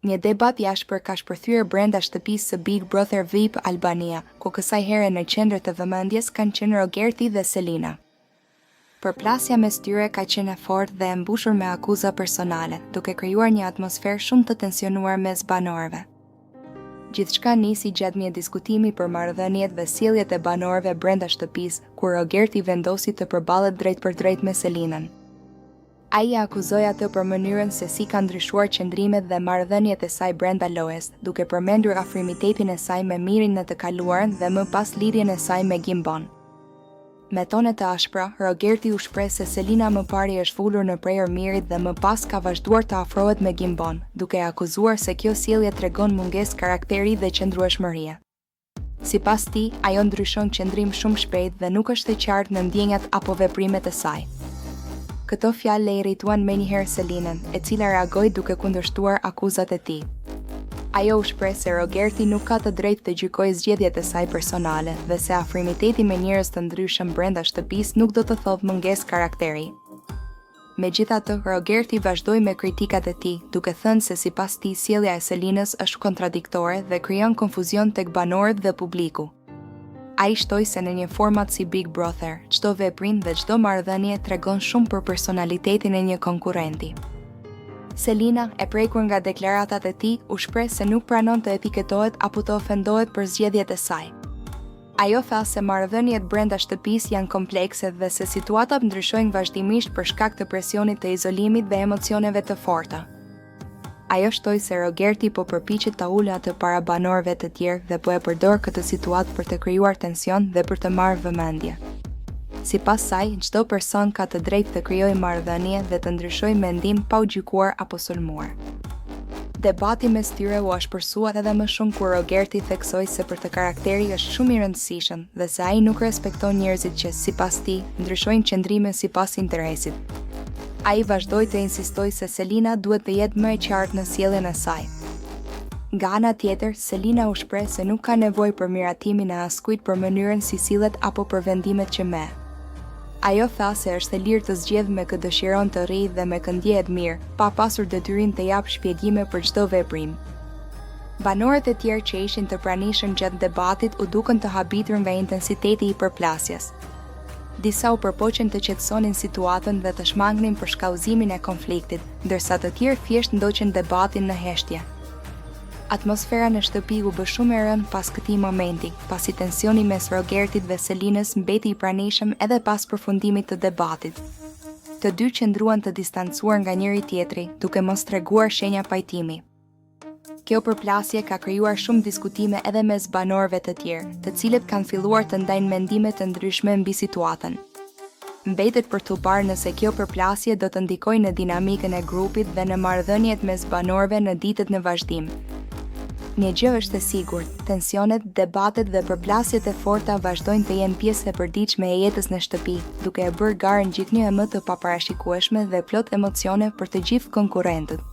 Një debat jashtëpër ka shpërthyer brenda shtëpisë së Big Brother VIP Albania, ku kësaj here në qendër të vëmendjes kanë qenë Rogerti dhe Selina. Përplasja mes tyre ka qenë e fortë dhe e mbushur me akuza personale, duke krijuar një atmosferë shumë të tensionuar mes banorëve. Gjithçka nisi gjatë një diskutimi për marrëdhëniet dhe sjelljet e banorëve brenda shtëpisë, ku Rogerti vendosi të përballet drejt për drejt me Selinën. Ai akuzoi atë për mënyrën se si ka ndryshuar qëndrimet dhe marrëdhëniet e saj brenda lojës, duke përmendur afrimitetin e saj me Mirin në të kaluarën dhe më pas lidhjen e saj me Gimbon. Me tone të ashpra, Rogerti u shpreh se Selina më pari është ulur në prejër Mirit dhe më pas ka vazhduar të afrohet me Gimbon, duke akuzuar se kjo sjellje tregon mungesë karakteri dhe qëndrueshmërie. Sipas tij, ajo ndryshon qëndrim shumë shpejt dhe nuk është e qartë në ndjenjat apo veprimet e saj. Këto fjalë e irrituan menjëherë Selinën, e cila reagoi duke kundërshtuar akuzat e tij. Ajo u shpreh se Rogerti nuk ka të drejtë të gjykojë zgjedhjet e saj personale dhe se afrimiteti me njerëz të ndryshëm brenda shtëpisë nuk do të thotë mungesë karakteri. Megjithatë, Rogerti vazhdoi me kritikat e tij, duke thënë se sipas tij sjellja e Selinës është kontradiktore dhe krijon konfuzion tek banorët dhe publiku. Ai shtoi se në një format si Big Brother, çdo veprim dhe çdo marrëdhënie tregon shumë për personalitetin e një konkurrenti. Selina, e prekur nga deklaratat e tij, u shpreh se nuk pranon të etiketohet apo të ofendohet për zgjedhjet e saj. Ajo tha se marrëdhëniet brenda shtëpisë janë komplekse dhe se situatat ndryshojnë vazhdimisht për shkak të presionit të izolimit dhe emocioneve të forta. Ajo shtoi se Rogerti po përpiqet ta ulë atë para banorëve të tjerë dhe po e përdor këtë situatë për të krijuar tension dhe për të marrë vëmendje. Sipas saj, çdo person ka të drejtë të krijojë marrëdhënie dhe të ndryshojë mendim pa u gjykuar apo sulmuar. Debati mes tyre u ashpërsua edhe më shumë kur Rogerti theksoi se për të karakteri është shumë i rëndësishëm dhe se ai nuk respekton njerëzit që sipas tij ndryshojnë qëndrime sipas interesit. Ai vazhdoi të insistojë se Selina duhet të jetë më e qartë në sjelljen e saj. Nga ana tjetër, Selina u shpreh se nuk ka nevojë për miratimin e askujt për mënyrën si sillet apo për vendimet që merr. Ajo tha se është e lirë të zgjedhë me kë dëshiron të rrijë dhe me kë ndjehet mirë, pa pasur detyrim të japë shpjegime për çdo veprim. Banorët e tjerë që ishin të pranishëm gjatë debatit u dukën të habitur nga intensiteti i përplasjes. Disa u përpoqen të qetësonin situatën dhe të shmangnin për shkallëzimin e konfliktit, ndërsa të tjerë thjesht ndoqën debatin në heshtje. Atmosfera në shtëpi u bë shumë e rënë pas këtij momenti, pasi tensioni mes Rogertit dhe Selinës mbeti i pranishëm edhe pas përfundimit të debatit. Të dy qëndruan të distancuar nga njëri tjetri, duke mos treguar shenja pajtimi. Kjo përplasje ka krijuar shumë diskutime edhe mes banorëve të tjerë, të cilët kanë filluar të ndajnë mendime të ndryshme mbi situatën. Mbetet për t'u parë nëse kjo përplasje do të ndikojë në dinamikën e grupit dhe në marrëdhëniet mes banorëve në ditët në vazhdim. Një gjë është e sigurt, tensionet, debatet dhe përplasjet e forta vazhdojnë të jenë pjesë e përditshme e jetës në shtëpi, duke e bërë garën gjithnjë e më të paparashikueshme dhe plot emocione për të gjithë konkurrentët.